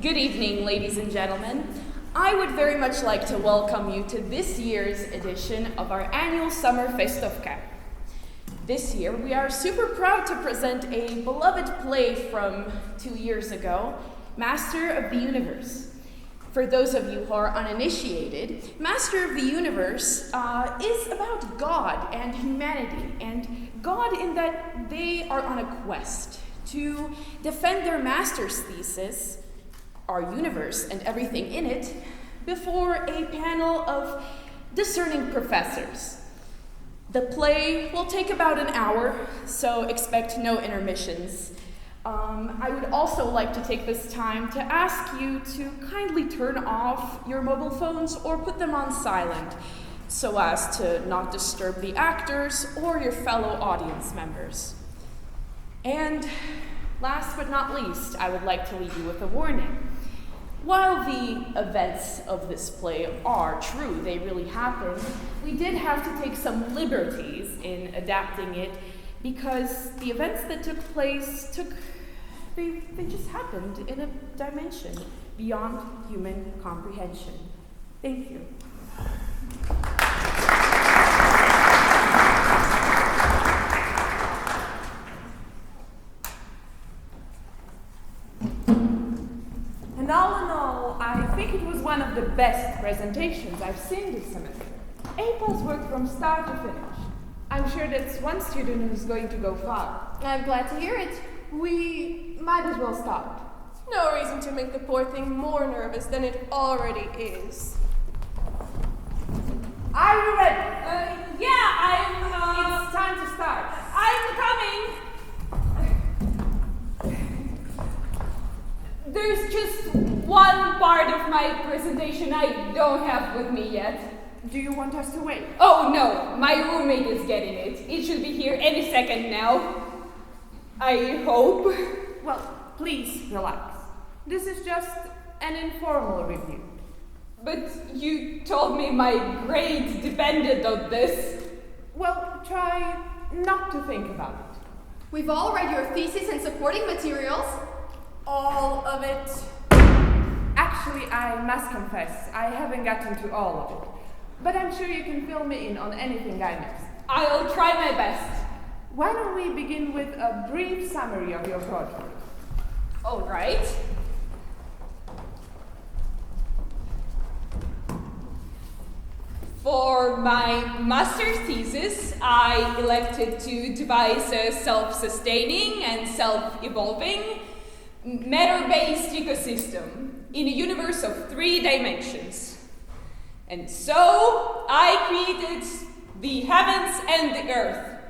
Good evening, ladies and gentlemen. I would very much like to welcome you to this year's edition of our annual summer FestofKAA. This year, we are super proud to present a beloved play from 2 years ago, Master of the Universe. For those of you who are uninitiated, Master of the Universe is about God and humanity, and God in that they are on a quest to defend their master's thesis, our universe and everything in it, before a panel of discerning professors. The play will take about an hour, so expect no intermissions. I would also like to take this time to ask you to kindly turn off your mobile phones or put them on silent, so as to not disturb the actors or your fellow audience members. And last but not least, I would like to leave you with a warning. While the events of this play are true, they really happened, we did have to take some liberties in adapting it because the events that took place they just happened in a dimension beyond human comprehension. Thank you. And all in all, I think it was one of the best presentations I've seen this semester. APA's worked from start to finish. I'm sure that's one student who's going to go far. I'm glad to hear it. We might as well start. No reason to make the poor thing more nervous than it already is. Are you ready? Yeah, It's time to start. I'm coming. There's just one part of my presentation I don't have with me yet. Do you want us to wait? Oh no, my roommate is getting it. It should be here any second now. I hope. Well, please relax. This is just an informal review. But you told me my grades depended on this. Well, try not to think about it. We've all read your thesis and supporting materials. All of it. Actually, I must confess, I haven't gotten to all of it. But I'm sure you can fill me in on anything I missed. I'll try my best. Why don't we begin with a brief summary of your project? All right. For my master's thesis, I elected to devise a self-sustaining and self-evolving matter-based ecosystem in a universe of 3 dimensions. And so I created the heavens and the earth.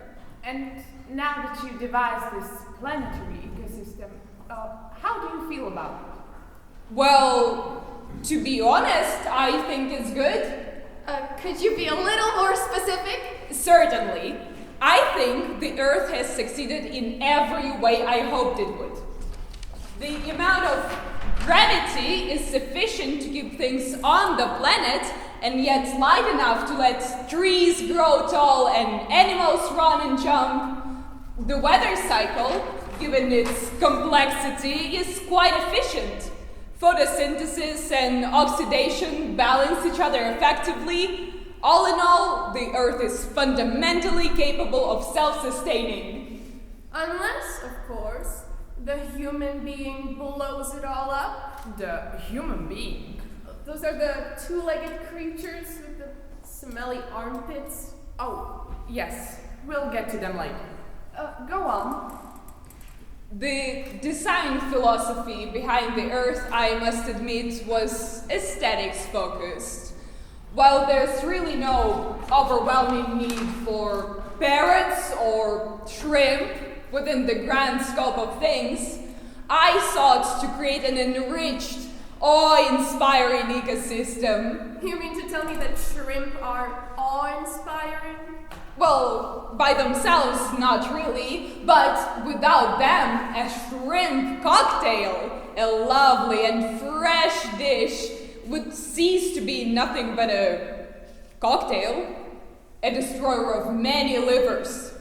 And now that you devised this planetary ecosystem, how do you feel about it? Well, to be honest, I think it's good. Could you be a little more specific? Certainly. I think the Earth has succeeded in every way I hoped it would. The amount of gravity is sufficient to keep things on the planet, and yet light enough to let trees grow tall and animals run and jump. The weather cycle, given its complexity, is quite efficient. Photosynthesis and oxidation balance each other effectively. All in all, the Earth is fundamentally capable of self-sustaining. Unless, of course, the human being blows it all up. The human being? Those are the 2-legged creatures with the smelly armpits. Oh, yes. We'll get to them later. Go on. The design philosophy behind the Earth, I must admit, was aesthetics focused. While there's really no overwhelming need for parrots or shrimp within the grand scope of things, I sought to create an enriched, awe-inspiring ecosystem. You mean to tell me that shrimp are awe-inspiring? Well, by themselves, not really, but without them, a shrimp cocktail, a lovely and fresh dish, would cease to be nothing but a cocktail, a destroyer of many livers.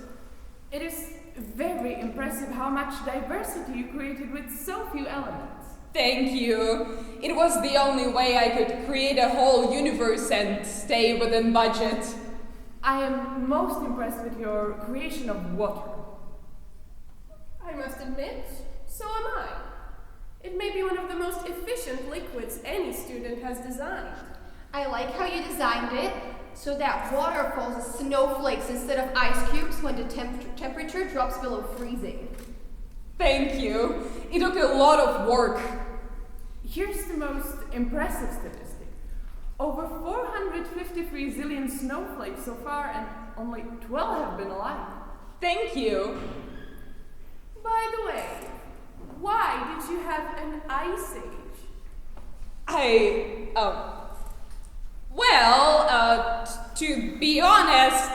It is very impressive how much diversity you created with so few elements. Thank you. It was the only way I could create a whole universe and stay within budget. I am most impressed with your creation of water. I must admit, so am I. It may be one of the most efficient liquids any student has designed. I like how you designed it so that water falls as snowflakes instead of ice cubes when the temperature drops below freezing. Thank you. It took a lot of work. Here's the most impressive statistic. Over 453 zillion snowflakes so far, and only 12 have been alive. Thank you. By the way, why did you have an ice age? To be honest,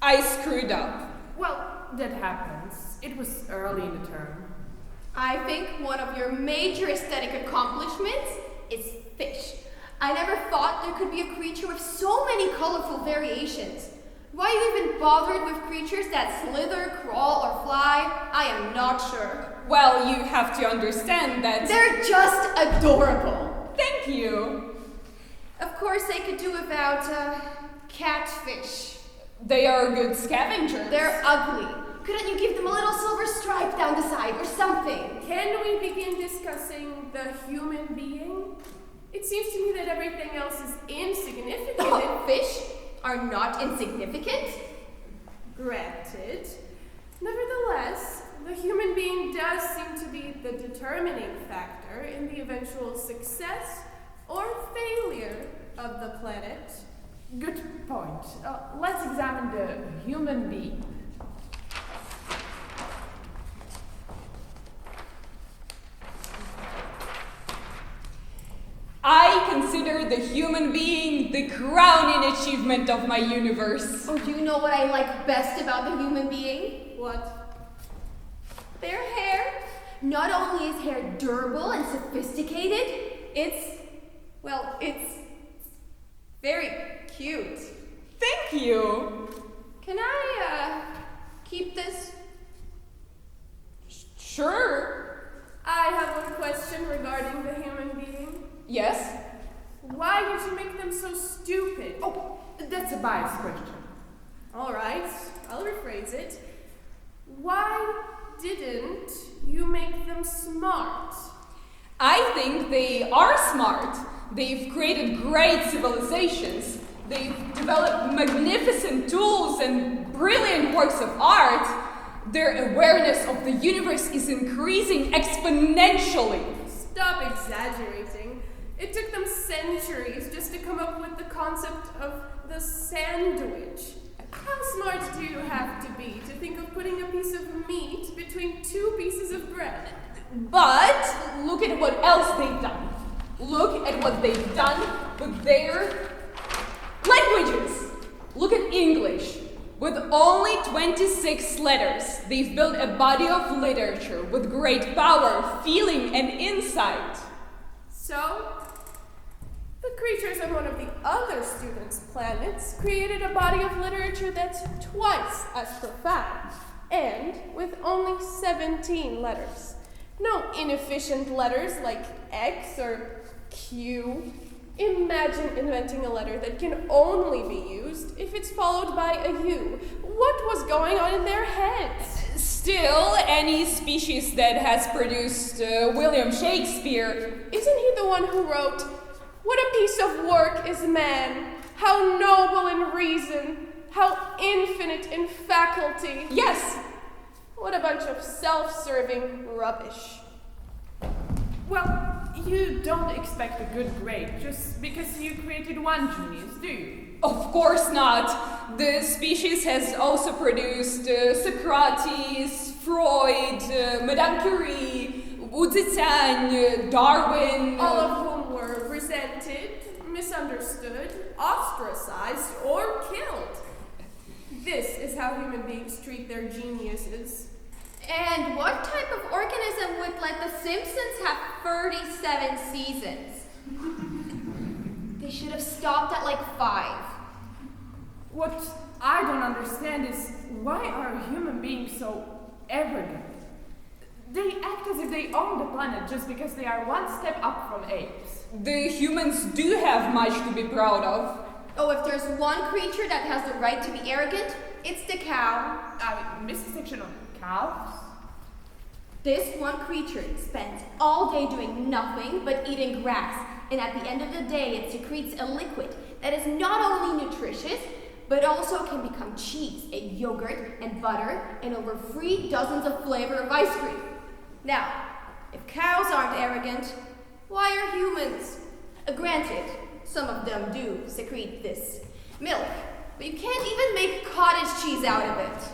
I screwed up. Well, that happens. It was early in the term. I think one of your major aesthetic accomplishments is fish. I never thought there could be a creature with so many colorful variations. Why you even bothered with creatures that slither, crawl, or fly, I am not sure. Well, you have to understand that... They're just adorable. Thank you. Of course, I could do without catfish. They are good scavengers. They're ugly. Couldn't you give them a little silver stripe down the side or something? Can we begin discussing the human being? It seems to me that everything else is insignificant. Oh, fish are not insignificant. Granted. Nevertheless, the human being does seem to be the determining factor in the eventual success or failure of the planet. Good point. Let's examine the human being. I consider the human being the crowning achievement of my universe. Oh, you know what I like best about the human being? What? Their hair. Not only is hair durable and sophisticated, it's very cute. Thank you. Can I, keep this? Sure. I have one question regarding the human being. Yes? Why did you make them so stupid? Oh, that's a biased question. All right, I'll rephrase it. Why didn't you make them smart? I think they are smart. They've created great civilizations. They've developed magnificent tools and brilliant works of art. Their awareness of the universe is increasing exponentially. Stop exaggerating. It took them centuries just to come up with the concept of the sandwich. How smart do you have to be to think of putting a piece of meat between two pieces of bread? But look at what else they've done. Look at what they've done with their languages. Look at English. With only 26 letters, they've built a body of literature with great power, feeling, and insight. So, the creatures on one of the other students' planets created a body of literature that's twice as profound, and with only 17 letters. No inefficient letters like X or Q. Imagine inventing a letter that can only be used if it's followed by a U. What was going on in their heads? Still, any species that has produced William Shakespeare... Isn't he the one who wrote, "What a piece of work is man, how noble in reason, how infinite in faculty"? Yes, What a bunch of self-serving rubbish. Well, you don't expect a good grade just because you created one genius, do you? of course not. The species has also produced Socrates, Freud, Madame Curie, Wu Zetian, Darwin... All of whom were resented, misunderstood, ostracized, or killed. This is how human beings treat their geniuses. And what type of organism would let The Simpsons have 37 seasons? They should have stopped at like 5. What I don't understand is why are human beings so arrogant? They act as if they own the planet just because they are one step up from apes. The humans do have much to be proud of. Oh, if there's one creature that has the right to be arrogant, it's the cow. I missed a section on cows. This one creature spends all day doing nothing but eating grass, and at the end of the day it secretes a liquid that is not only nutritious, but also can become cheese and yogurt and butter and over 3 dozens of flavors of ice cream. Now, if cows aren't arrogant, why are humans? Granted, some of them do secrete this milk, but you can't even make cottage cheese out of it.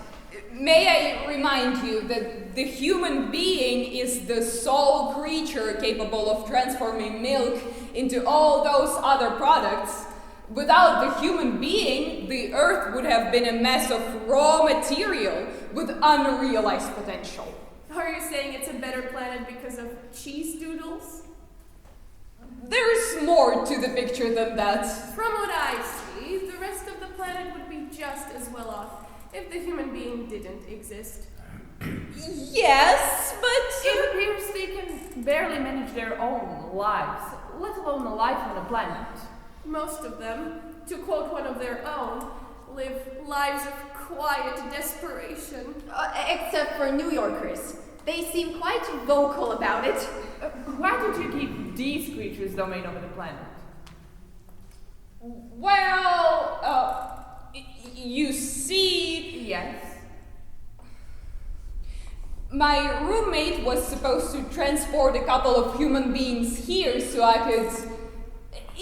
May I remind you that the human being is the sole creature capable of transforming milk into all those other products. Without the human being, the Earth would have been a mess of raw material with unrealized potential. Are you saying it's a better planet because of cheese doodles? There's more to the picture than that. From what I see, the rest of the planet would be just as well off if the human being didn't exist. Yes, but... It appears they can barely manage their own lives, let alone a life on a planet. Most of them, to quote one of their own, live lives of quiet desperation. Except for New Yorkers. They seem quite vocal about it. Why did you keep these creatures domain over the planet? Well, you see... Yes. My roommate was supposed to transport a couple of human beings here so I could...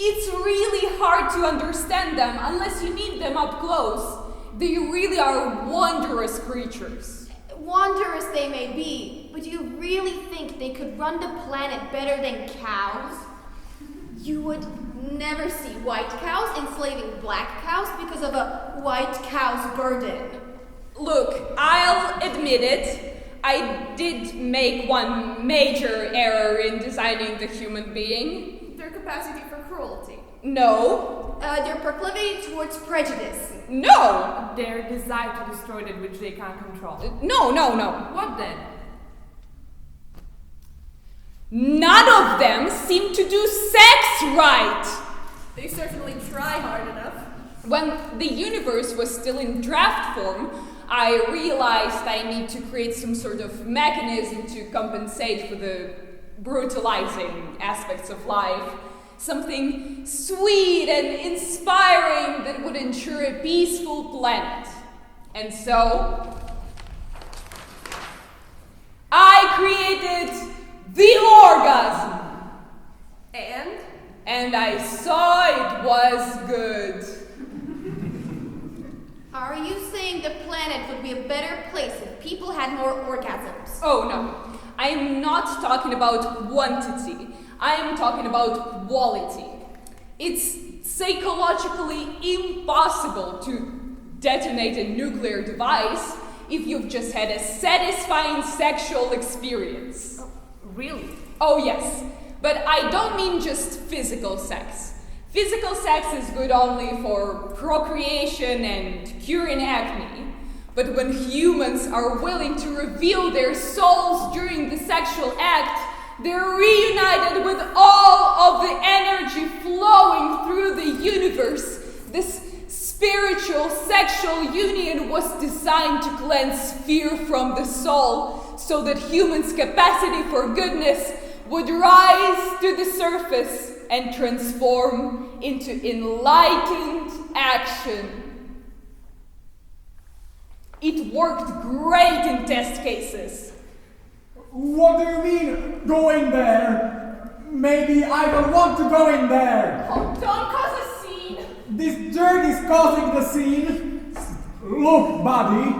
It's really hard to understand them unless you meet them up close. They really are wondrous creatures. Wondrous they may be, but do you really think they could run the planet better than cows? You would never see white cows enslaving black cows because of a white cow's burden. Look, I'll admit it. I did make one major error in designing the human being. Their capacity for cruelty. No. Their proclivity towards prejudice. No. Their desire to destroy that which they can't control. No. What then? None of them seem to do sex right. They certainly try hard enough. When the universe was still in draft form, I realized I need to create some sort of mechanism to compensate for the brutalizing aspects of life. Something sweet and inspiring that would ensure a peaceful planet. And so, I created the orgasm. And I saw it was good. Are you saying the planet would be a better place if people had more orgasms? Oh no, I am not talking about quantity. I am talking about quality. It's psychologically impossible to detonate a nuclear device if you've just had a satisfying sexual experience. Oh, really? Oh yes, but I don't mean just physical sex. Physical sex is good only for procreation and curing acne. But when humans are willing to reveal their souls during the sexual act, they're reunited with all of the energy flowing through the universe. This spiritual sexual union was designed to cleanse fear from the soul, so that humans' capacity for goodness would rise to the surface and transform into enlightened action. It worked great in test cases. What do you mean, going there? Maybe I don't want to go in there. Oh, don't cause a scene. This dirt is causing the scene. Look, buddy,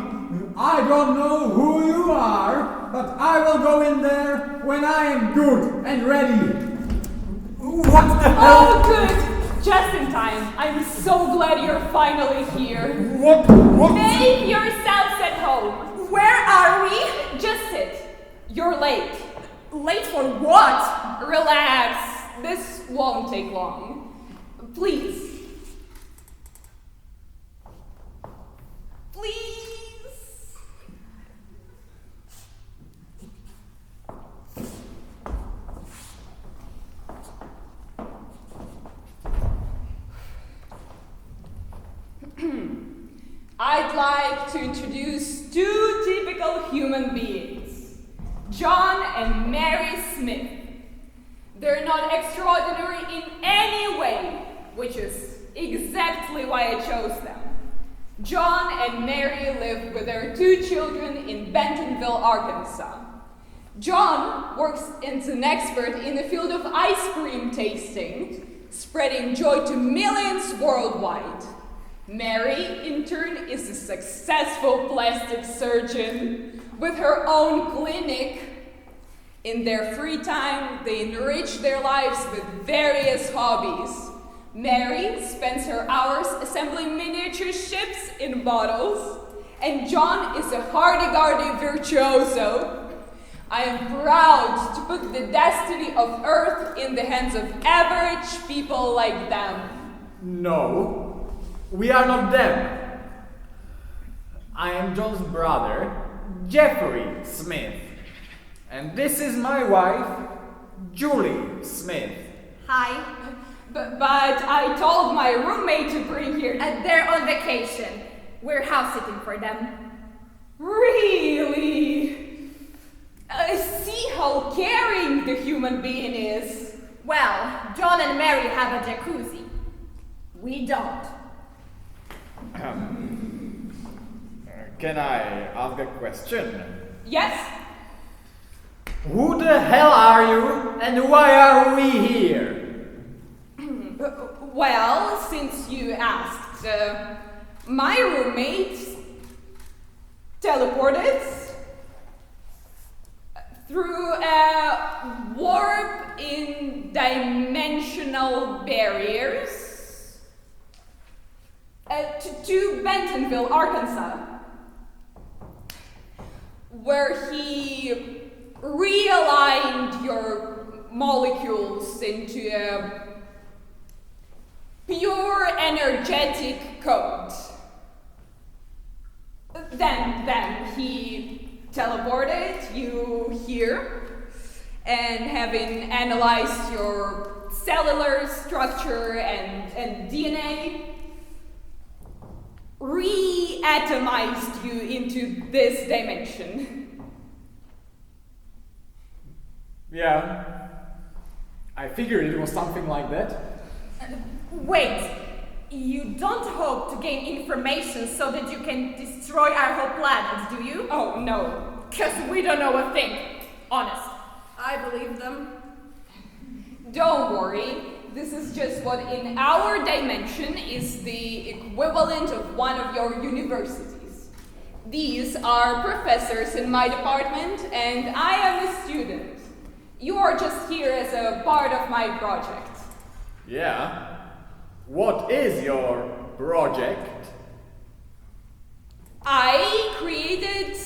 I don't know who you are, but I will go in there when I am good and ready. What the hell? Oh, good! Just in time. I'm so glad you're finally here. What? Make yourselves at home. Where are we? Just sit. You're late. Late for what? Relax. This won't take long. Please. Please. I'd like to introduce two typical human beings, John and Mary Smith. They're not extraordinary in any way, which is exactly why I chose them. John and Mary live with their two children in Bentonville, Arkansas. John works as an expert in the field of ice cream tasting, spreading joy to millions worldwide. Mary, in turn, is a successful plastic surgeon with her own clinic. In their free time, they enrich their lives with various hobbies. Mary spends her hours assembling miniature ships in bottles, and John is a hardy-gardy virtuoso. I am proud to put the destiny of Earth in the hands of average people like them. No, we are not them. I am John's brother, Jeffrey Smith. And this is my wife, Julie Smith. Hi. But I told my roommate to bring here. They're on vacation. We're house sitting for them. Really? See how caring the human being is. Well, John and Mary have a jacuzzi. We don't. Can I ask a question? Yes? Who the hell are you and why are we here? Well, since you asked, my roommate teleported through a warp in dimensional barriers to Bentonville, Arkansas, where he realigned your molecules into a pure energetic code. Then he teleported you here, and having analyzed your cellular structure and DNA, reatomized you into this dimension. Yeah, I figured it was something like that. Wait, you don't hope to gain information so that you can destroy our whole planet, do you? Oh, no. Because we don't know a thing. Honest. I believe them. Don't worry. This is just what in our dimension is the equivalent of one of your universities. These are professors in my department, and I am a student. You are just here as a part of my project. Yeah? What is your project? I created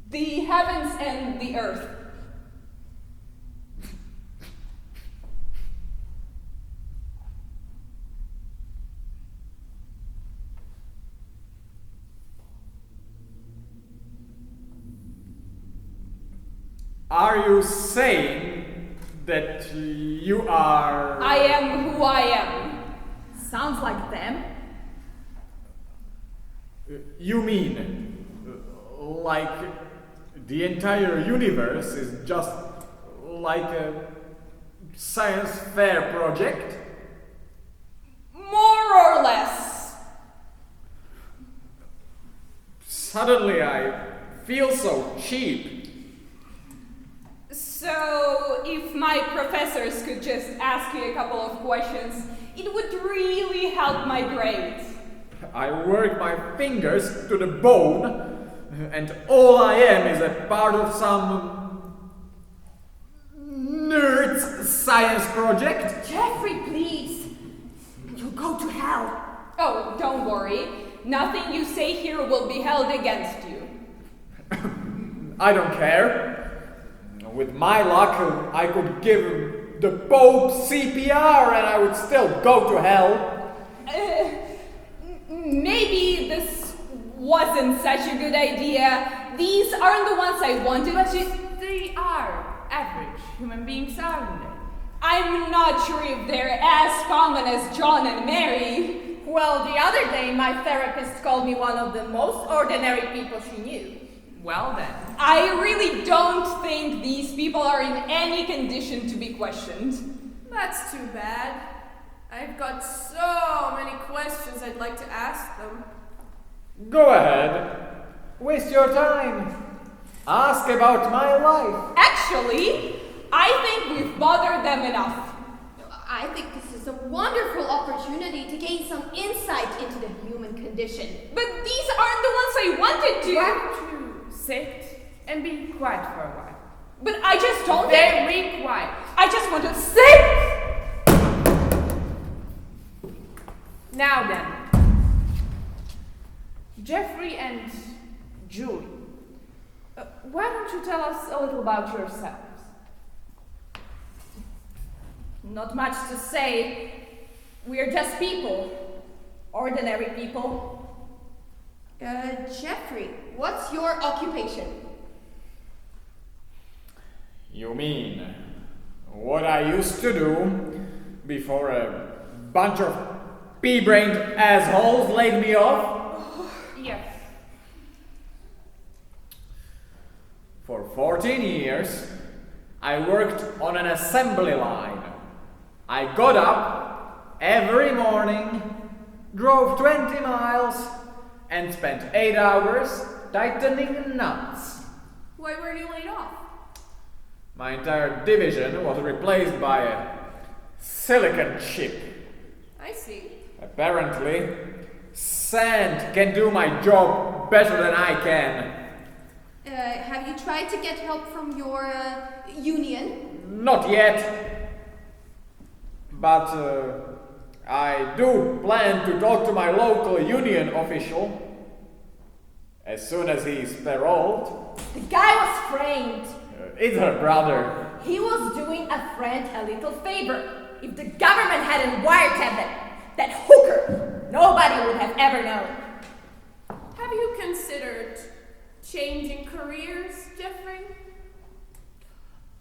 the heavens and the earth. Are you saying that you are... I am who I am. Sounds like them. You mean, like the entire universe is just like a science fair project? More or less. Suddenly I feel so cheap. So, if my professors could just ask you a couple of questions, it would really help my grades. I work my fingers to the bone, and all I am is a part of some nerd's science project. Jeffrey, please. You'll go to hell. Oh, don't worry. Nothing you say here will be held against you. I don't care. With my luck, I could give the Pope CPR and I would still go to hell. Maybe this wasn't such a good idea. These aren't the ones I wanted to... They are average human beings, aren't they? I'm not sure if they're as common as John and Mary. Well, the other day my therapist called me one of the most ordinary people she knew. Well then, I really don't think these people are in any condition to be questioned. That's too bad. I've got so many questions I'd like to ask them. Go ahead. Waste your time. Ask about my life. Actually, I think we've bothered them enough. I think this is a wonderful opportunity to gain some insight into the human condition. But these aren't the ones I wanted to. Why don't you sit and be quiet for a while? But I just don't Very quiet. I just want to sit. Now then, Jeffrey and Julie, why don't you tell us a little about yourselves? Not much to say. We're just people. Ordinary people. Jeffrey, what's your occupation? You mean what I used to do before a bunch of pea-brained assholes laid me off? Yes. For 14 years, I worked on an assembly line. I got up every morning, drove 20 miles, and spent 8 hours tightening nuts. Why were you laid off? My entire division was replaced by a silicon chip. I see. Apparently, sand can do my job better than I can. Have you tried to get help from your union? Not yet. But I do plan to talk to my local union official as soon as he's paroled. The guy was framed. It's her brother. He was doing a friend a little favor. If the government hadn't wiretapped that hooker, nobody would have ever known. Have you considered changing careers, Jeffrey?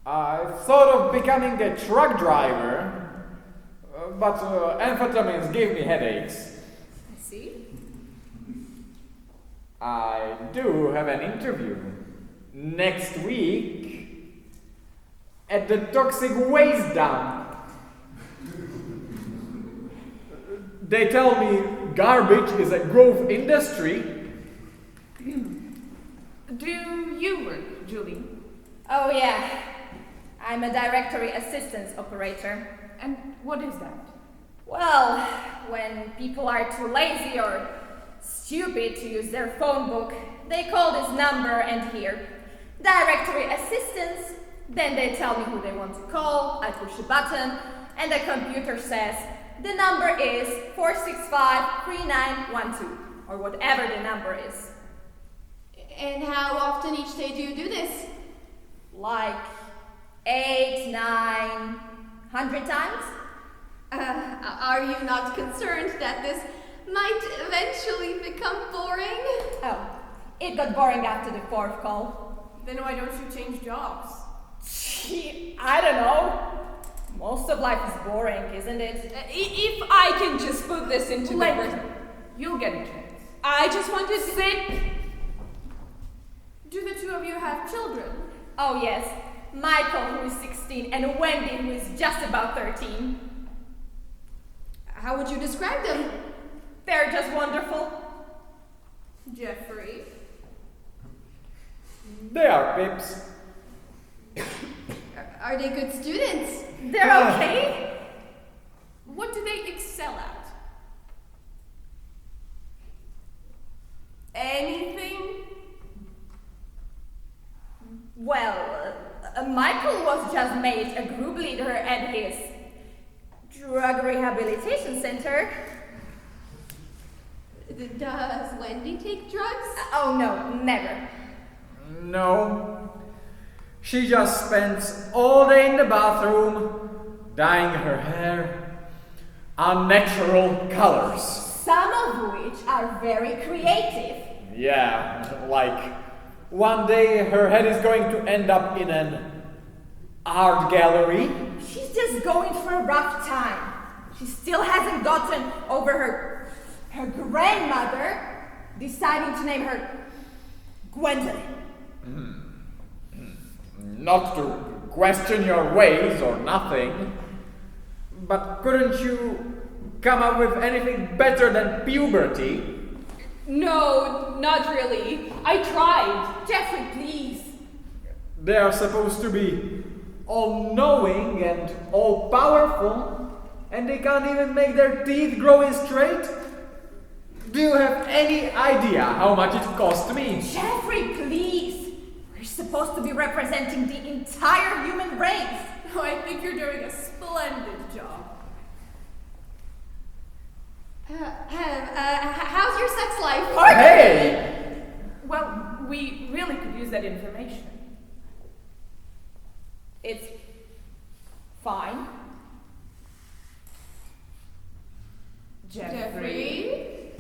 I've thought of becoming a truck driver, but amphetamines give me headaches. I see. I do have an interview next week at the toxic waste dump. They tell me garbage is a growth industry. Do you work, Julie? Oh yeah. I'm a directory assistance operator. And what is that? Well, when people are too lazy or stupid to use their phone book, they call this number and hear directory assistance. Then they tell me who they want to call. I push a button and the computer says the number is 465-3912 or whatever the number is. And how often each day do you do this? Like 8, 900 times? Are you not concerned that this might eventually become boring? Oh, it got boring after the 4th call. Then why don't you change jobs? Gee, I don't know. Most of life is boring, isn't it? If I can just put this into the Later. You'll get a chance. I just wanted to Sit. Do the two of you have children? Oh yes, Michael who is 16 and Wendy who is just about 13. How would you describe them? They're just wonderful. Jeffrey? They are pips. Are they good students? They're okay. What do they excel at? Anything? Well, Michael was just made a group leader at his drug rehabilitation center. Does Wendy take drugs? Oh no, never. No. She just spends all day in the bathroom, dyeing her hair unnatural colors. Some of which are very creative. Yeah, like one day her head is going to end up in an art gallery. She's just going through a rough time. She still hasn't gotten over her her grandmother deciding to name her Gwendolyn. Not to question your ways or nothing, but couldn't you come up with anything better than puberty? No, not really. I tried. Jeffrey, please. They are supposed to be all-knowing and all-powerful, and they can't even make their teeth grow in straight? Do you have any idea how much it cost me? Jeffrey, please. We're supposed to be representing the entire human race. Oh, I think you're doing a splendid job. How's your sex life? Hey! Well, we really could use that information. It's fine. Jeffrey?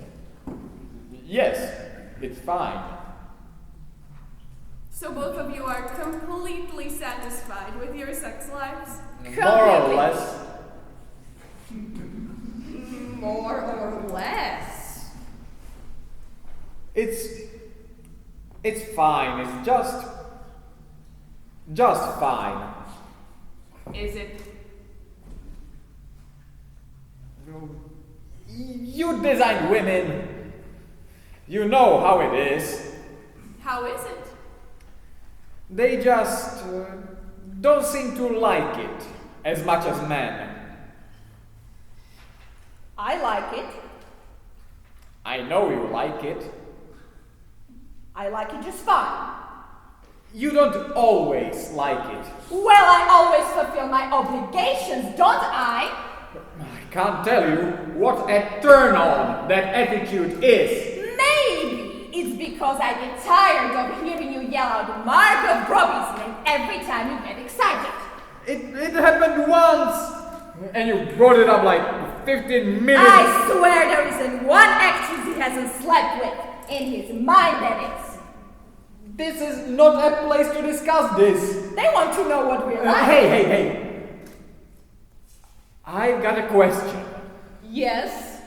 Yes, it's fine. So both of you are completely satisfied with your sex lives? More or less. More or less. It's fine. It's just fine. Is it? You design women. You know how it is. How is it? They just don't seem to like it as much as men. I like it. I know you like it. I like it just fine. You don't always like it. Well, I always fulfill my obligations, don't I? I can't tell you what a turn-on that attitude is. Maybe it's because I get tired of hearing you yell out Margot Robbie's name every time you get excited. It happened once, and you brought it up like 15 minutes. I swear there isn't one actress he hasn't slept with. In his mind, that is. This is not a place to discuss this. They want to know what we're like. Hey. I've got a question. Yes.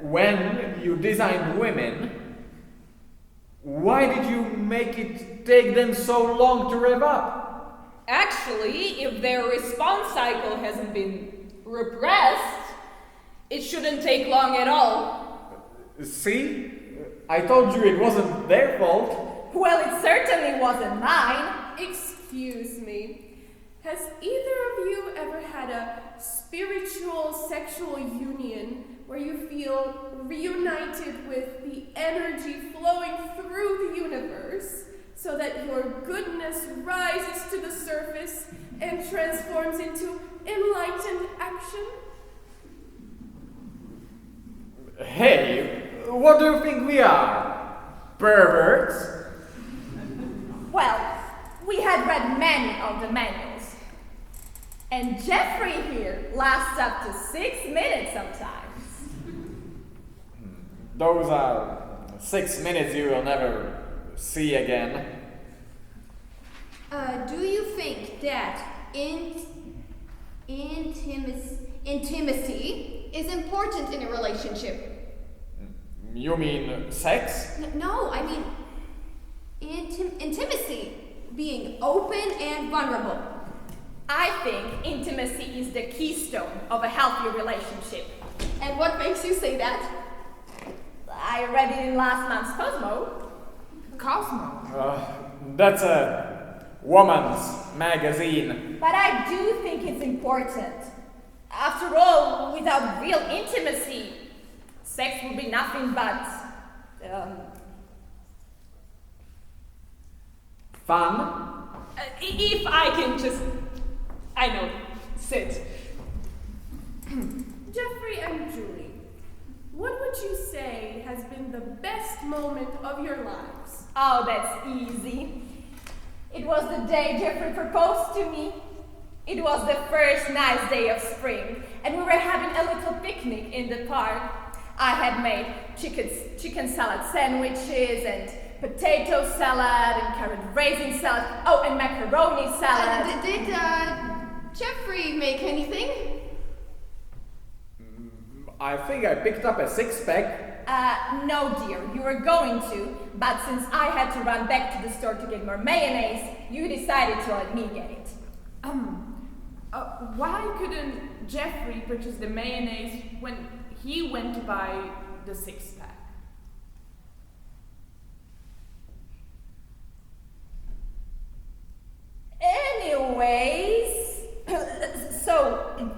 When you designed women, why did you make it take them so long to rev up? Actually, if their response cycle hasn't been repressed, it shouldn't take long at all. See? I told you it wasn't their fault. Well, it certainly wasn't mine. Excuse me. Has either of you ever had a spiritual sexual union where you feel reunited with the energy flowing through the universe so that your goodness rises to the surface and transforms into enlightened action? Hey, what do you think we are? Perverts? Well, we had read many of the manuals. And Jeffrey here lasts up to 6 minutes sometimes. Those are 6 minutes you will never see again. Do you think that intimacy is important in a relationship? You mean sex? No, I mean intimacy, being open and vulnerable. I think intimacy is the keystone of a healthy relationship. And what makes you say that? I read it in last month's Cosmo. That's a woman's magazine. But I do think it's important. After all, without real intimacy, sex would be nothing but Fun? If I can just, I know, sit. Jeffrey and Julie, what would you say has been the best moment of your lives? Oh, that's easy. It was the day Jeffrey proposed to me. It was the first nice day of spring, and we were having a little picnic in the park. I had made chicken salad sandwiches and potato salad and carrot raisin salad. Oh, and macaroni salad. Did Jeffrey make anything? I think I picked up a six-pack. No, dear, you were going to, but since I had to run back to the store to get more mayonnaise, you decided to let me get it. Why couldn't Jeffrey purchase the mayonnaise when he went to buy the six-pack? Anyways, so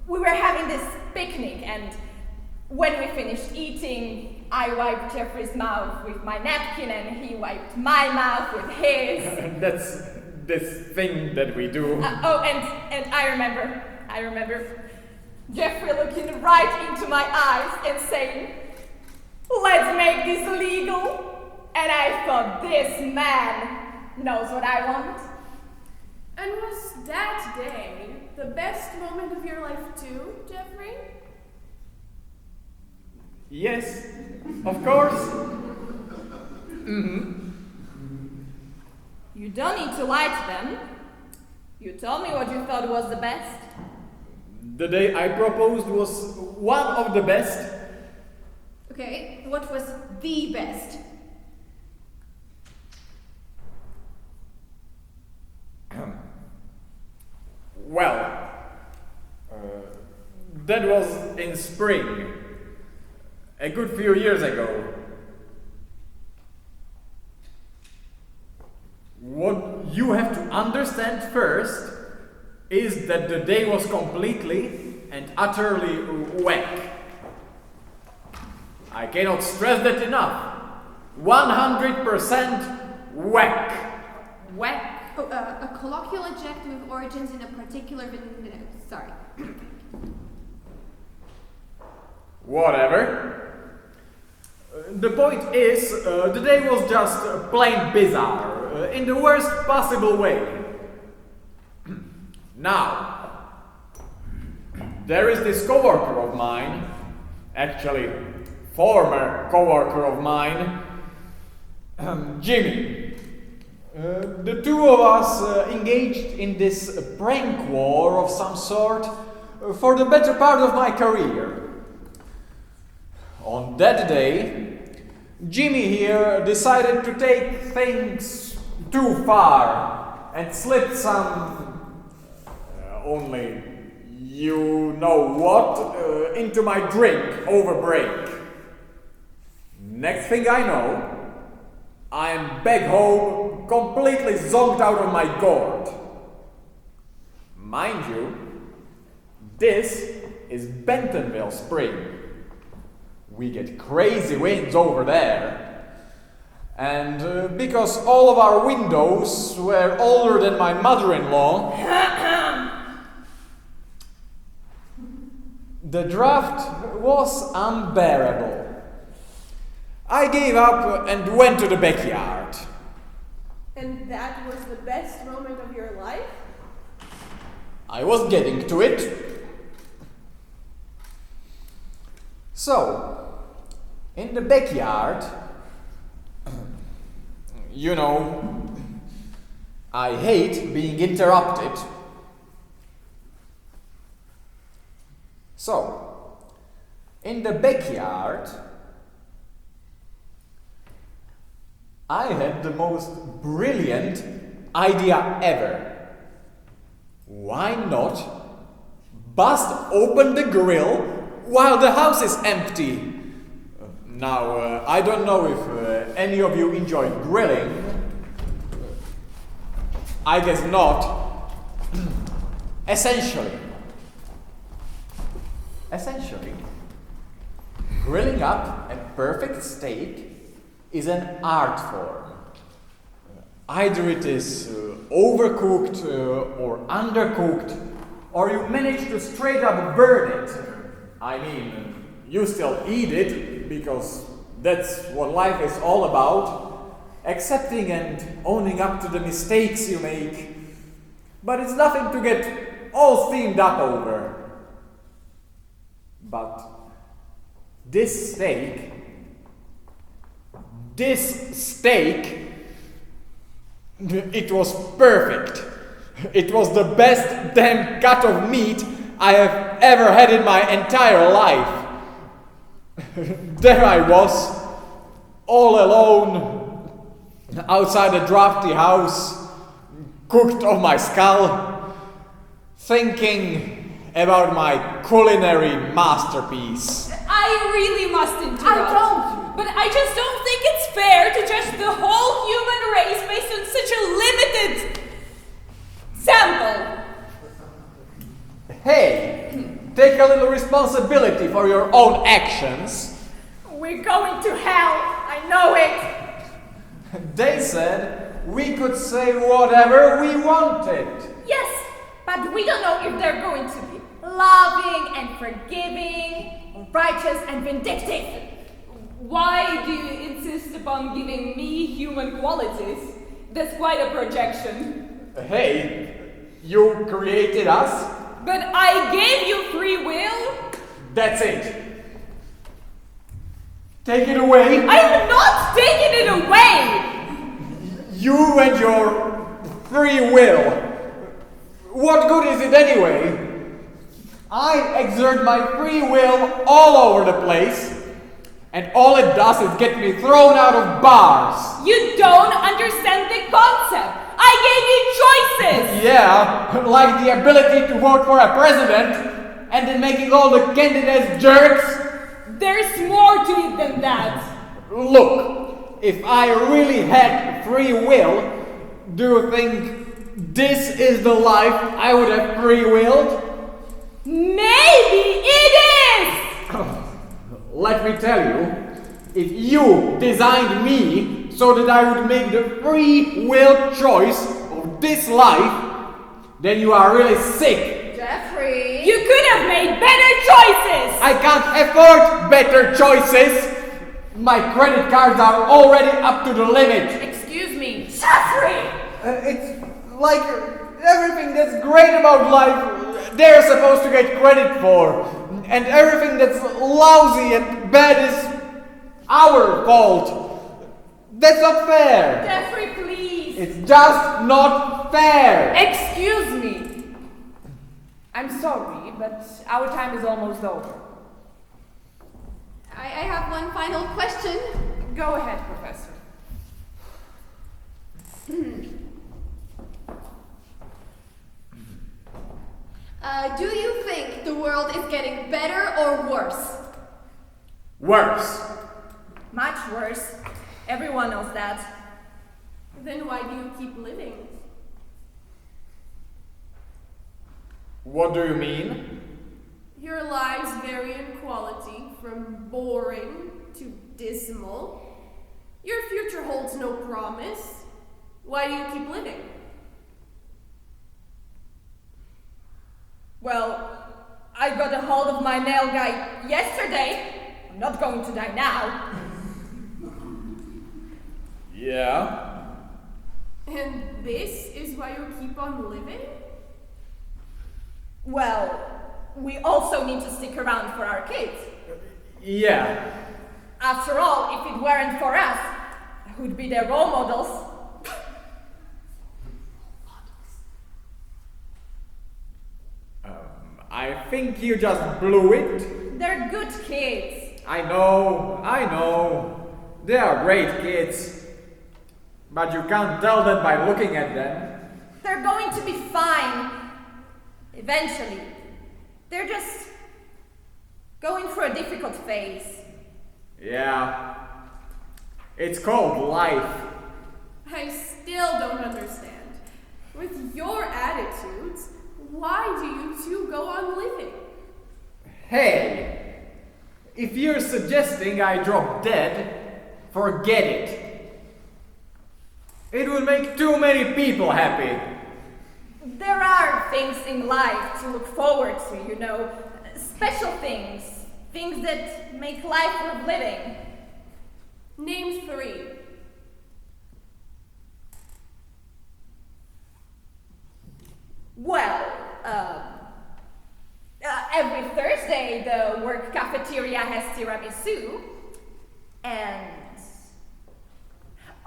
we were having this picnic, and when we finished eating, I wiped Jeffrey's mouth with my napkin and he wiped my mouth with his. That's this thing that we do. And I remember Jeffrey looking right into my eyes and saying, "Let's make this legal." And I thought, this man knows what I want. And was that day the best moment of your life too, Jeffrey? Yes, of course. You don't need to lie to them. You told me what you thought was the best. The day I proposed was one of the best. Okay, what was the best? Well, that was in spring, a good few years ago. What you have to understand first is that the day was completely and utterly whack. I cannot stress that enough. 100% whack. Whack. Oh, a colloquial adjective with origins in a particular... Sorry. Whatever. The point is, the day was just plain bizarre, in the worst possible way. Now, there is this coworker of mine, actually, former coworker of mine, Jimmy. The two of us engaged in this prank war of some sort for the better part of my career. On that day, Jimmy here decided to take things too far and slip some, only you know what, into my drink over break. Next thing I know, I'm back home completely zonked out of my gourd. Mind you, this is Bentonville Spring. We get crazy winds over there. And because all of our windows were older than my mother-in-law, the draft was unbearable. I gave up and went to the backyard. And that was the best moment of your life? I was getting to it. So, in the backyard, you know, I hate being interrupted. So, in the backyard, I had the most brilliant idea ever. Why not bust open the grill while the house is empty? Now, I don't know if any of you enjoy grilling. I guess not. Essentially, grilling up a perfect steak is an art form. Either it is overcooked or undercooked, or you manage to straight up burn it. I mean, you still eat it, because that's what life is all about, accepting and owning up to the mistakes you make. But it's nothing to get all steamed up over. But this steak, it was perfect. It was the best damn cut of meat I have ever had in my entire life. There I was, all alone, outside a drafty house, cooked on my skull, thinking about my culinary masterpiece. I really must interrupt. I told you. But I just don't think it's fair to judge the whole human race based on such a limited sample. Hey, take a little responsibility for your own actions. We're going to hell. I know it. They said we could say whatever we wanted. Yes, but we don't know if they're going to be loving and forgiving, or righteous and vindictive. Why do you insist upon giving me human qualities? That's quite a projection. Hey, you created us? But I gave you free will? That's it. Take it away. I'm not taking it away! You and your free will. What good is it anyway? I exert my free will all over the place, and all it does is get me thrown out of bars. You don't understand the concept. I gave you choices. Yeah, like the ability to vote for a president, and then making all the candidates jerks. There's more to it than that. Look, if I really had free will, do you think this is the life I would have free willed? Maybe it is! Let me tell you, if you designed me so that I would make the free will choice of this life, then you are really sick. Jeffrey. You could have made better choices! I can't afford better choices. My credit cards are already up to the limit. Excuse me. Jeffrey! It's like everything that's great about life, they're supposed to get credit for. And everything that's lousy and bad is our fault. That's not fair. Jeffrey, please. It's just not fair. Excuse me. I'm sorry, but our time is almost over. I have one final question. Go ahead, Professor. Do you think the world is getting better or worse? Worse. Much worse. Everyone knows that. Then why do you keep living? What do you mean? Your lives vary in quality, from boring to dismal. Your future holds no promise. Why do you keep living? Well, I got a hold of my nail guy yesterday. I'm not going to die now. Yeah. And this is why you keep on living? Well, we also need to stick around for our kids. Yeah. After all, if it weren't for us, who'd be their role models? I think you just blew it. They're good kids. I know. They are great kids. But you can't tell that by looking at them. They're going to be fine. Eventually. They're just going through a difficult phase. Yeah. It's called life. I still don't understand. With your attitudes, why do you two go on living? Hey, if you're suggesting I drop dead, forget it. It would make too many people happy. There are things in life to look forward to, you know. Special things. Things that make life worth living. Name 3. Well, every Thursday the work cafeteria has tiramisu. And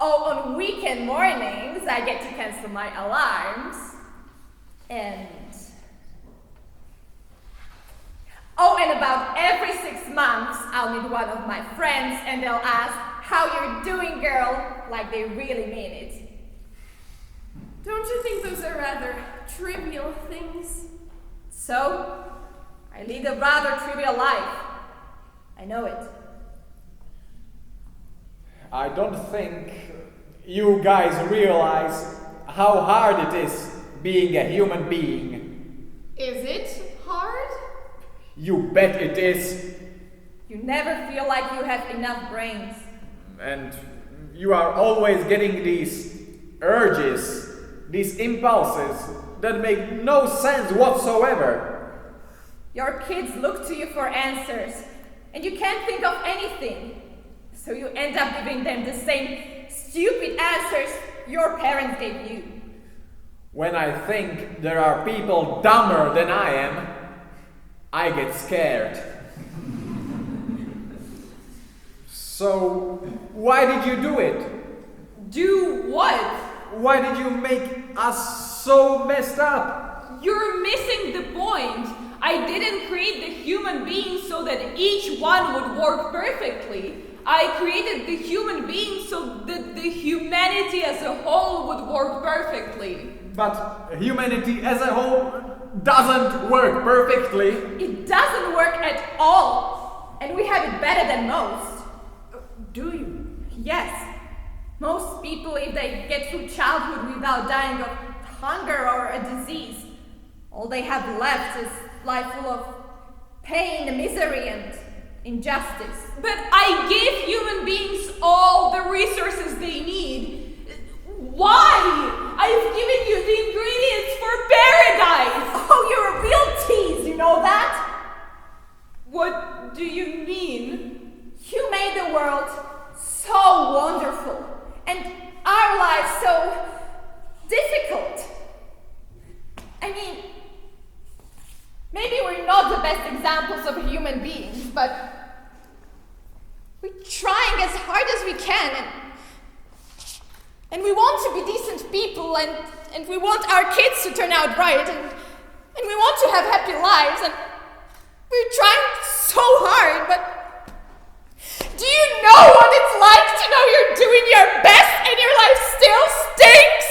on weekend mornings I get to cancel my alarms. And and about every 6 months, I'll meet one of my friends and they'll ask, "How you're doing, girl?" like they really mean it. Don't you think those are rather trivial things? So, I lead a rather trivial life. I know it. I don't think you guys realize how hard it is being a human being. Is it hard? You bet it is. You never feel like you have enough brains. And you are always getting these urges, these impulses that make no sense whatsoever. Your kids look to you for answers, and you can't think of anything. So you end up giving them the same stupid answers your parents gave you. When I think there are people dumber than I am, I get scared. So, why did you do it? Do what? Why did you make us so messed up? You're missing the point. I didn't create the human beings so that each one would work perfectly. I created the human beings so that the humanity as a whole would work perfectly. But humanity as a whole doesn't work perfectly. It doesn't work at all, and we have it better than most. Do you? Yes. Most people, if they get through childhood without dying of hunger or a disease, all they have left is life full of pain, misery, and injustice. But I gave human beings all the resources they need. Why? I've given you the ingredients for paradise! Oh, you're a real tease, you know that? What do you mean? You made the world so wonderful, and our lives so difficult. I mean, maybe we're not the best examples of human beings, but we're trying as hard as we can, and we want to be decent people, and we want our kids to turn out right, and we want to have happy lives, and we're trying so hard, but do you know what it's like to know you're doing your best and your life still stinks?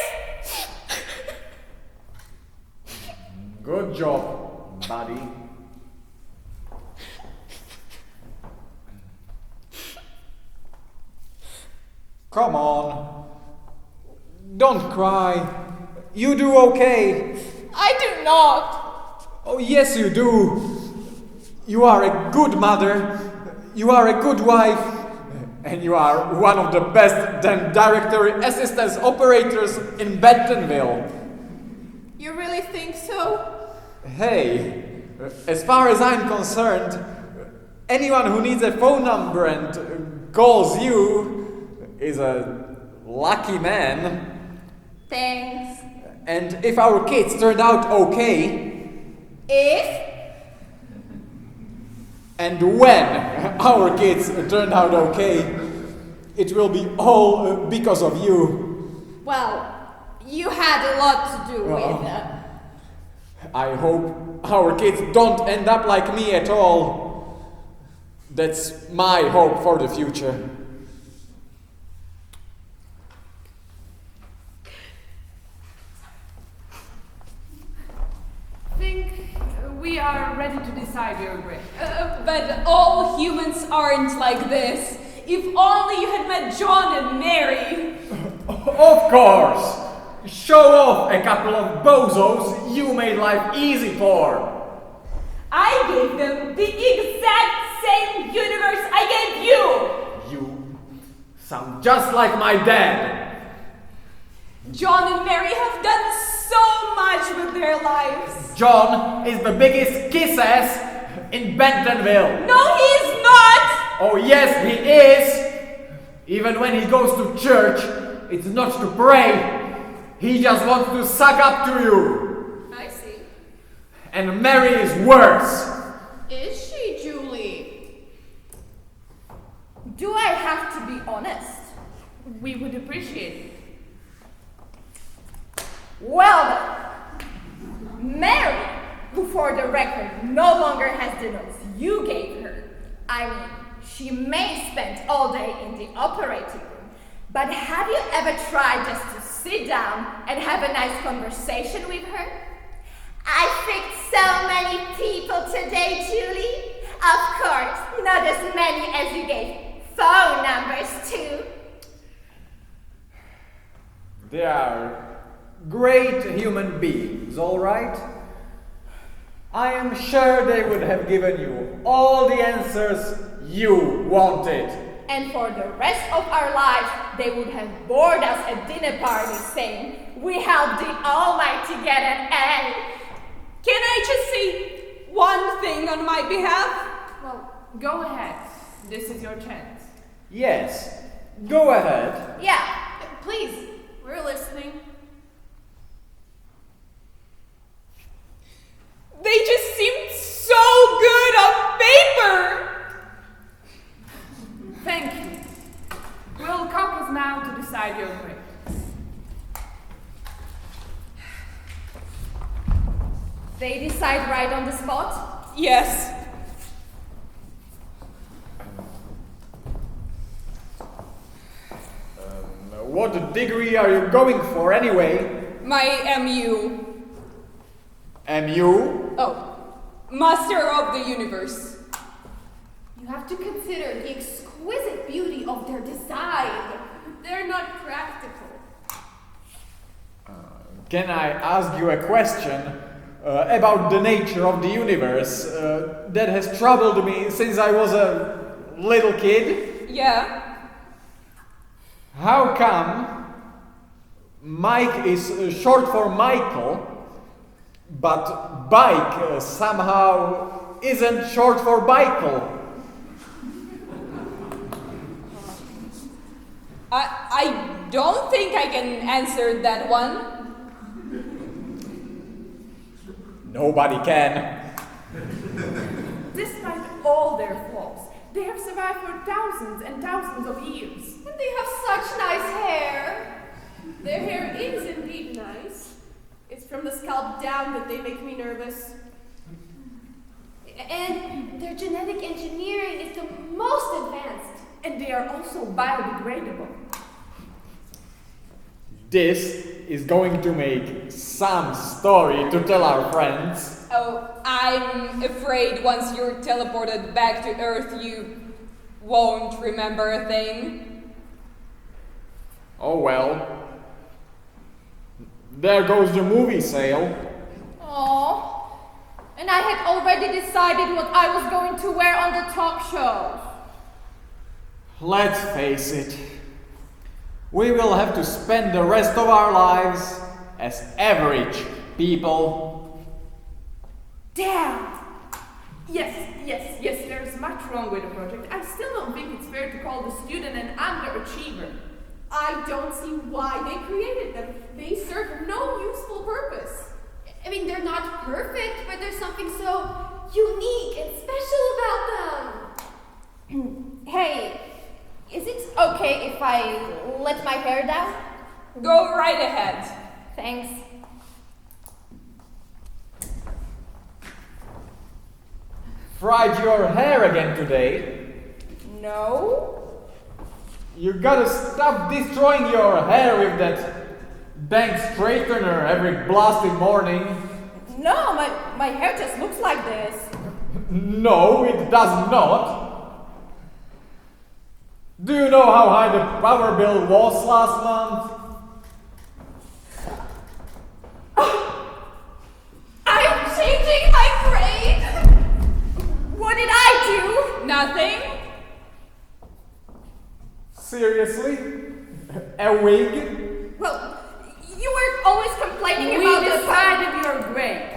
Good job, buddy. Come on. Don't cry. You do okay. I do not. Oh, yes, you do. You are a good mother. You are a good wife. And you are one of the best directory assistance operators in Bentonville. You really think so? Hey, as far as I'm concerned, anyone who needs a phone number and calls you is a lucky man. Thanks. And if our kids turned out okay, and when our kids turned out okay, it will be all because of you. Well, you had a lot to do with I hope our kids don't end up like me at all. That's my hope for the future. I think we are ready to decide your grade. But all humans aren't like this. If only you had met John and Mary. Of course! Show off a couple of bozos you made life easy for. I gave them the exact same universe I gave you. You sound just like my dad. John and Mary have done so much with their lives. John is the biggest kiss-ass in Bentonville. No, he's not. Oh yes, he is. Even when he goes to church, it's not to pray. He just wants to suck up to you. I see. And Mary is worse. Is she, Julie? Do I have to be honest? We would appreciate it. Well then, Mary who for the record no longer has the nose you gave her. I mean, she may spend all day in the operating room, but have you ever tried just to sit down and have a nice conversation with her? I picked so many people today, Julie. Of course, not as many as you gave phone numbers to. They are great human beings, all right? I am sure they would have given you all the answers you wanted. And for the rest of our lives, they would have bored us at dinner parties saying, we helped the Almighty get an A. Can I just say one thing on my behalf? Well, go ahead. This is your chance. Yes, go ahead. Yeah. Please, we're listening. They just seemed so good on paper! Thank you. We'll caucus now to decide your grade. They decide right on the spot? Yes. What degree are you going for anyway? My MU. MU? Oh, Master of the Universe. You have to consider the exquisite beauty of their design. They're not practical. Can I ask you a question about the nature of the universe that has troubled me since I was a little kid? Yeah. How come Mike is short for Michael, but bike somehow isn't short for Michael? I don't think I can answer that one. Nobody can. Despite all their flaws, they have survived for thousands and thousands of years. And they have such nice hair. Their hair is indeed nice. It's from the scalp down that they make me nervous. And their genetic engineering is the most advanced. And they are also biodegradable. This is going to make some story to tell our friends. Oh, I'm afraid once you're teleported back to Earth, you won't remember a thing. Oh well. There goes the movie sale. Aww. And I had already decided what I was going to wear on the talk shows. Let's face it. We will have to spend the rest of our lives as average people. Damn! Yes, there's much wrong with the project. I still don't think it's fair to call the student an underachiever. I don't see why they created them. They serve no useful purpose. I mean, they're not perfect, but there's something so unique and special about them. Hey, is it okay if I let my hair down? Go right ahead. Thanks. Fried your hair again today? No? You gotta stop destroying your hair with that dang straightener every blasted morning. No, my hair just looks like this. No, it does not. Do you know how high the power bill was last month? I'm changing my grade! What did I do? Nothing? Seriously? A wig? Well, you were always complaining We about the decided your grade.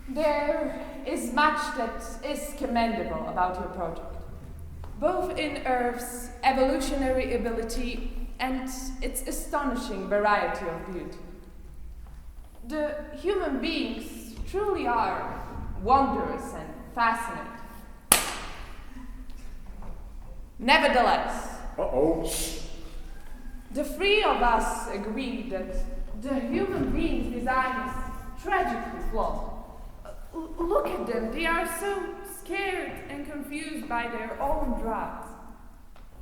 There is much that is commendable about your project, both in Earth's evolutionary ability and its astonishing variety of beauty. The human beings truly are wondrous and fascinating. Nevertheless, Uh-oh. the three of us agree that the human being's design is tragically flawed. Look at them, they are so scared and confused by their own drugs.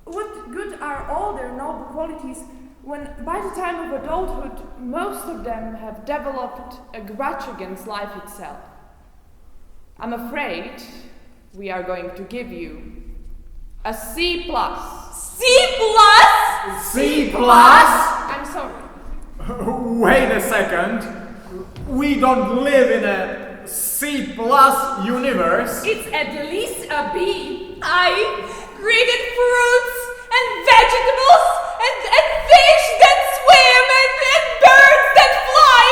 What good are all their noble qualities when by the time of adulthood most of them have developed a grudge against life itself? I'm afraid we are going to give you a C+. C plus? C plus? I'm sorry. Wait a second. We don't live in a C plus universe. It's at least a B. I greeted fruits and vegetables and fish that swim and birds that fly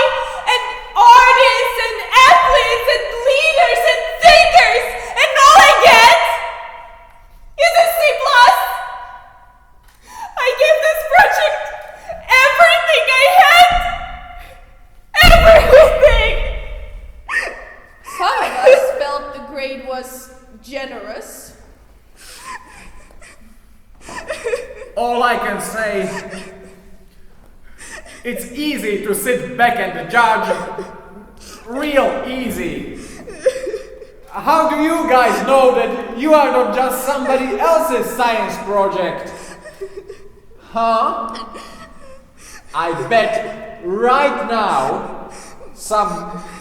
and artists and athletes and leaders and thinkers, and all I get is a C plus. I gave this project everything I had. Everything. Some of us felt the grade was generous. All I can say, it's easy to sit back and judge. Real easy. How do you guys know that you are not just somebody else's science project? Huh? I bet right now some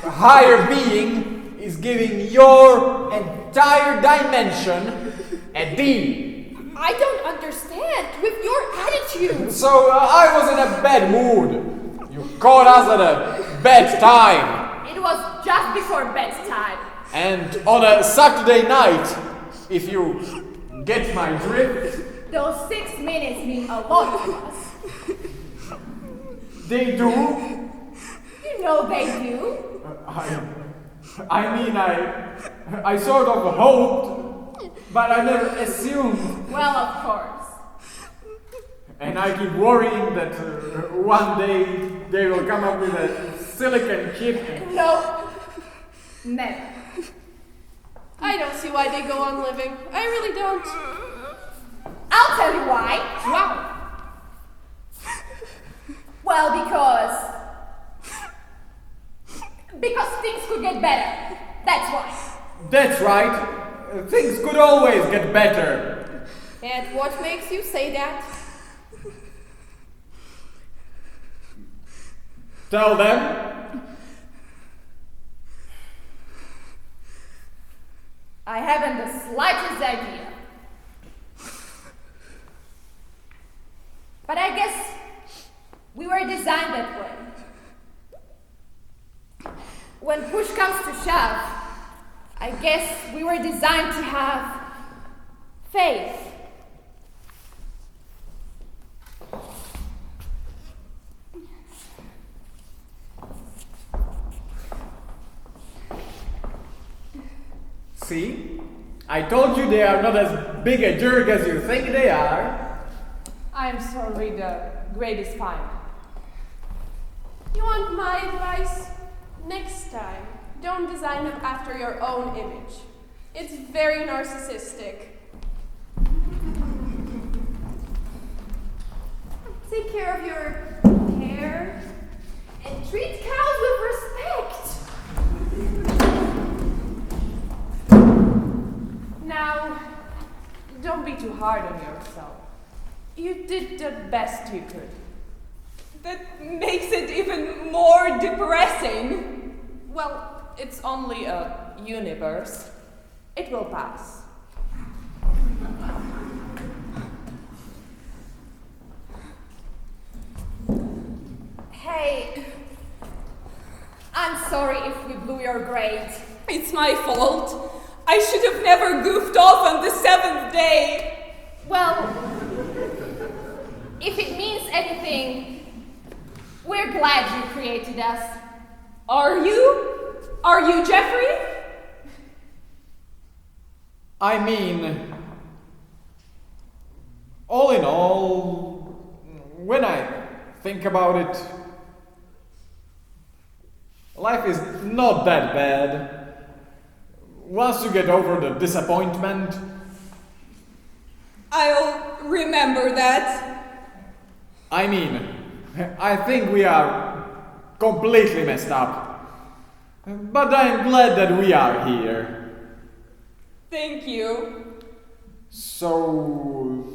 higher being is giving your entire dimension a D. I don't understand with your attitude. So I was in a bad mood. You caught us at a bad time. It was just before bedtime. And on a Saturday night, if you get my drift. Those 6 minutes mean a lot to us. They do. You know they do. I mean, I sort of hoped, but I never assumed. Well, of course. And I keep worrying that one day they will come up with a silicon chip. No. Never. I don't see why they go on living. I really don't. I'll tell you why. Wow. Well, because things could get better. That's why. That's right. Things could always get better. And what makes you say that? Tell them. I haven't the slightest idea. But I guess we were designed that way. When push comes to shove, I guess we were designed to have faith. See? I told you they are not as big a jerk as you think they are. I'm sorry, the grade is fine. You want my advice? Next time, don't design them after your own image. It's very narcissistic. Take care of your hair and treat cows with respect. Now, don't be too hard on yourself. You did the best you could. That makes it even more depressing. Well, it's only a universe. It will pass. Hey, I'm sorry if we blew your grade. It's my fault. I should have never goofed off on the 7th day. Well, if it means anything, we're glad you created us. Are you? Are you, Jeffrey? I mean, all in all, when I think about it, life is not that bad. Once you get over the disappointment. I'll remember that. I mean, I think we are completely messed up. But I'm glad that we are here. Thank you. So,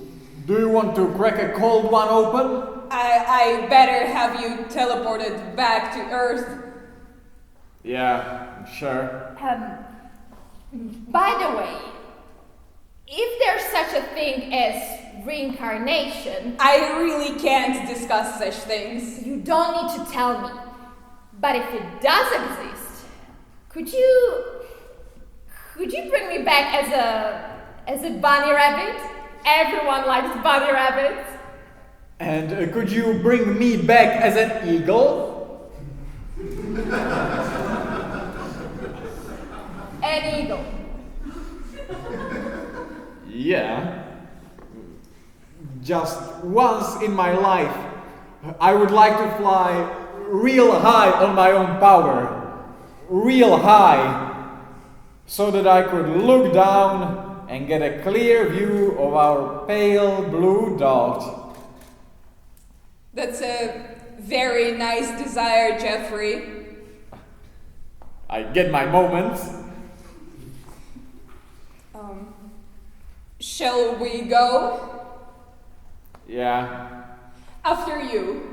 do you want to crack a cold one open? I better have you teleported back to Earth. Yeah, sure. By the way, if there's such a thing as reincarnation, I really can't discuss such things. you don't need to tell me. But if it does exist, could you bring me back as a bunny rabbit? Everyone likes bunny rabbits. And could you bring me back as an eagle? An eagle. Yeah. Just once in my life, I would like to fly real high on my own power. Real high. So that I could look down and get a clear view of our pale blue dot. That's a very nice desire, Jeffrey. I get my moments. Shall we go? Yeah. After you.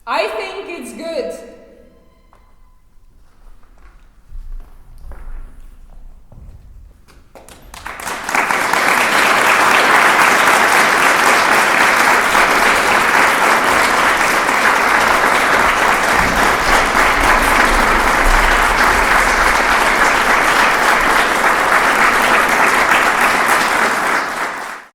I think